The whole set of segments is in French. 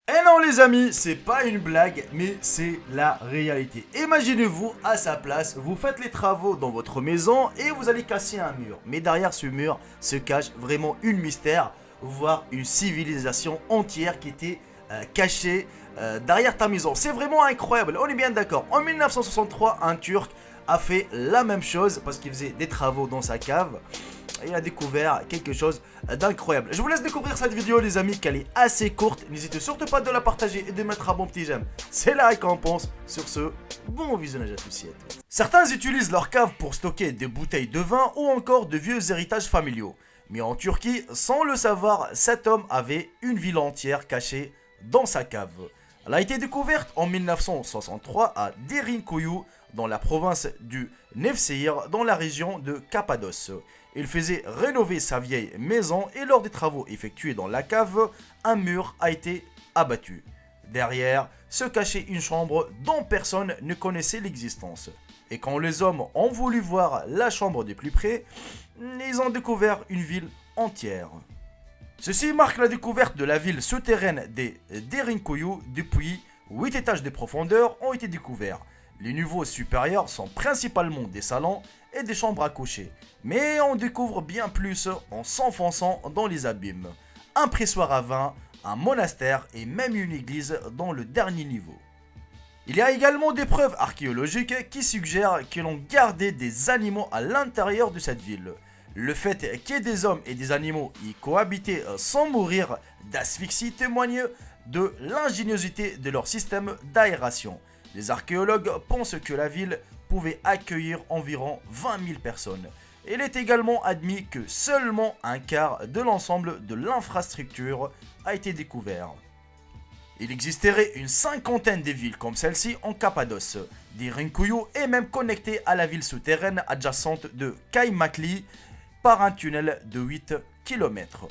Et non les amis, c'est pas une blague, mais c'est la réalité. Imaginez-vous à sa place, vous faites les travaux dans votre maison et vous allez casser un mur. Mais derrière ce mur se cache vraiment une mystère, voire une civilisation entière qui était cachée derrière ta maison. C'est vraiment incroyable, on est bien d'accord. En 1963, un Turc a fait la même chose parce qu'il faisait des travaux dans sa cave. Il a découvert quelque chose d'incroyable. Je vous laisse découvrir cette vidéo les amis, qu'elle est assez courte. N'hésitez surtout pas de la partager et de mettre un bon petit j'aime. C'est la récompense. Sur ce, bon visionnage à tous et à toutes. Certains utilisent leur cave pour stocker des bouteilles de vin ou encore de vieux héritages familiaux. Mais en Turquie, sans le savoir, cet homme avait une ville entière cachée dans sa cave. Elle a été découverte en 1963 à Derinkuyu, dans la province du Nevşehir, dans la région de Cappadoce. Il faisait rénover sa vieille maison et lors des travaux effectués dans la cave, un mur a été abattu. Derrière se cachait une chambre dont personne ne connaissait l'existence. Et quand les hommes ont voulu voir la chambre de plus près, ils ont découvert une ville entière. Ceci marque la découverte de la ville souterraine des Derinkuyu. Depuis 8 étages de profondeur ont été découverts. Les niveaux supérieurs sont principalement des salons et des chambres à coucher. Mais on découvre bien plus en s'enfonçant dans les abîmes. Un pressoir à vin, un monastère et même une église dans le dernier niveau. Il y a également des preuves archéologiques qui suggèrent que l'on gardait des animaux à l'intérieur de cette ville. Le fait qu'il y ait des hommes et des animaux y cohabitaient sans mourir d'asphyxie témoigne de l'ingéniosité de leur système d'aération. Les archéologues pensent que la ville pouvait accueillir environ 20 000 personnes. Il est également admis que seulement un quart de l'ensemble de l'infrastructure a été découvert. Il existerait une cinquantaine de villes comme celle-ci en Cappadoce. Derinkuyu est même connectée à la ville souterraine adjacente de Kaymakli par un tunnel de 8 km.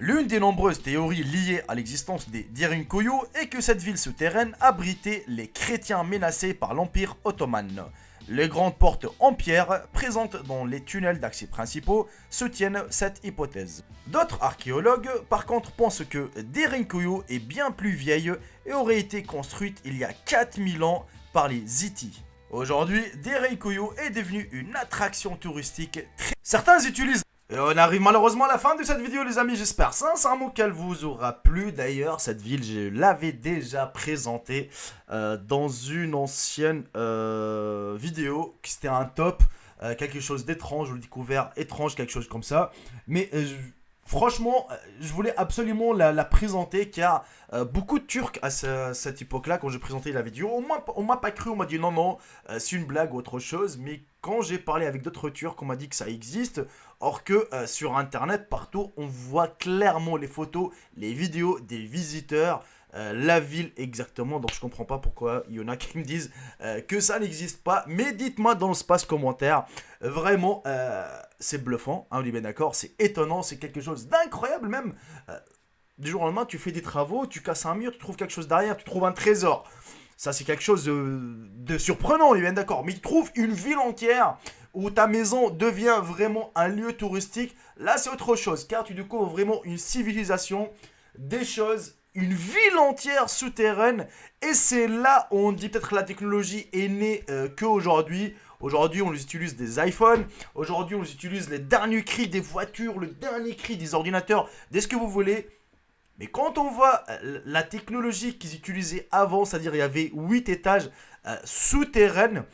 L'une des nombreuses théories liées à l'existence des Derinkuyu est que cette ville souterraine abritait les chrétiens menacés par l'Empire ottoman. Les grandes portes en pierre présentes dans les tunnels d'accès principaux soutiennent cette hypothèse. D'autres archéologues, par contre, pensent que Derinkuyu est bien plus vieille et aurait été construite il y a 4000 ans par les Hitites. Aujourd'hui, Derinkuyu est devenue une attraction touristique très... Certains utilisent... Et on arrive malheureusement à la fin de cette vidéo les amis, j'espère sincèrement qu'elle vous aura plu. D'ailleurs cette ville je l'avais déjà présentée dans une ancienne vidéo, qui c'était un top, quelque chose d'étrange, je l'ai découvert étrange, quelque chose comme ça. Mais franchement je voulais absolument la présenter car beaucoup de Turcs à cette époque-là, quand j'ai présenté la vidéo, on m'a pas cru, on m'a dit non, c'est une blague ou autre chose. Mais quand j'ai parlé avec d'autres Turcs, on m'a dit que ça existe. Or que sur internet, partout, on voit clairement les photos, les vidéos des visiteurs, la ville exactement. Donc je comprends pas pourquoi il y en a qui me disent que ça n'existe pas. Mais dites-moi dans l'espace commentaire, vraiment, c'est bluffant, hein, on est bien d'accord, c'est étonnant, c'est quelque chose d'incroyable même. Du jour au lendemain, tu fais des travaux, tu casses un mur, tu trouves quelque chose derrière, tu trouves un trésor. Ça, c'est quelque chose de surprenant, on est bien d'accord. Mais tu trouves une ville entière où ta maison devient vraiment un lieu touristique. Là, c'est autre chose, car tu découvres vraiment une civilisation, des choses, une ville entière souterraine. Et c'est là où on dit peut-être que la technologie est née qu'aujourd'hui. Aujourd'hui, on utilise des iPhones. Aujourd'hui, on utilise les derniers cris des voitures, le dernier cri des ordinateurs, de ce que vous voulez. Mais quand on voit la technologie qu'ils utilisaient avant, c'est-à-dire il y avait 8 étages souterrains,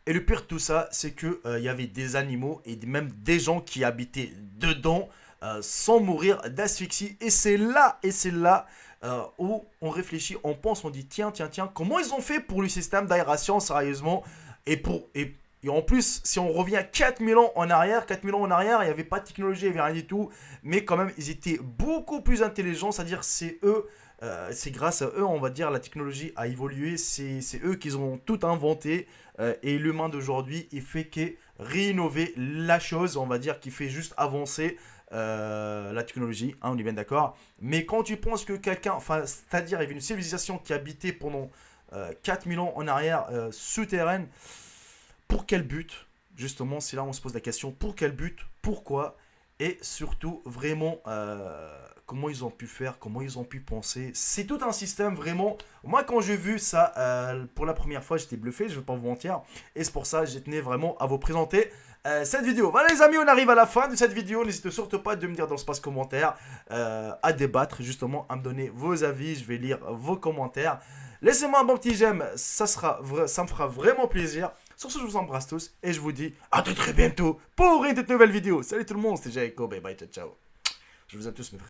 et le pire de tout ça, c'est qu'il y avait des animaux et même des gens qui habitaient dedans sans mourir d'asphyxie. Et c'est là où on réfléchit, on pense, on dit tiens, comment ils ont fait pour le système d'aération sérieusement et en plus, si on revient 4000 ans en arrière, il n'y avait pas de technologie, il n'y avait rien du tout. Mais quand même, ils étaient beaucoup plus intelligents, c'est-à-dire c'est eux, c'est grâce à eux, on va dire, la technologie a évolué, c'est eux qui ont tout inventé. Et l'humain d'aujourd'hui, il fait que réinnover la chose, on va dire, qui fait juste avancer la technologie, hein, on est bien d'accord. Mais quand tu penses que quelqu'un, enfin, c'est-à-dire il y avait une civilisation qui habitait pendant 4000 ans en arrière, souterraine, pour quel but? Justement, c'est là où on se pose la question, pour quel but? Pourquoi? Et surtout, vraiment, comment ils ont pu faire, comment ils ont pu penser. C'est tout un système, vraiment. Moi, quand j'ai vu ça pour la première fois, j'étais bluffé, je ne vais pas vous mentir. Et c'est pour ça que je tenais vraiment à vous présenter cette vidéo. Voilà les amis, on arrive à la fin de cette vidéo. N'hésitez surtout pas de me dire dans l'espace commentaire, à débattre, justement, à me donner vos avis. Je vais lire vos commentaires. Laissez-moi un bon petit j'aime, ça me fera vraiment plaisir. Sur ce, je vous embrasse tous et je vous dis à très bientôt pour une toute nouvelle vidéo. Salut tout le monde, c'était Jacob et bye, ciao, ciao. Je vous aime tous mes frères.